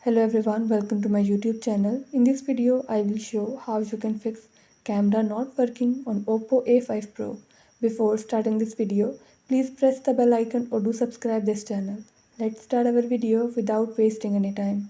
Hello everyone, welcome to my YouTube channel. In this video, I will show how you can fix camera not working on Oppo A5 Pro. Before starting this video, please press the bell icon or do subscribe this channel. Let's start our video without wasting any time.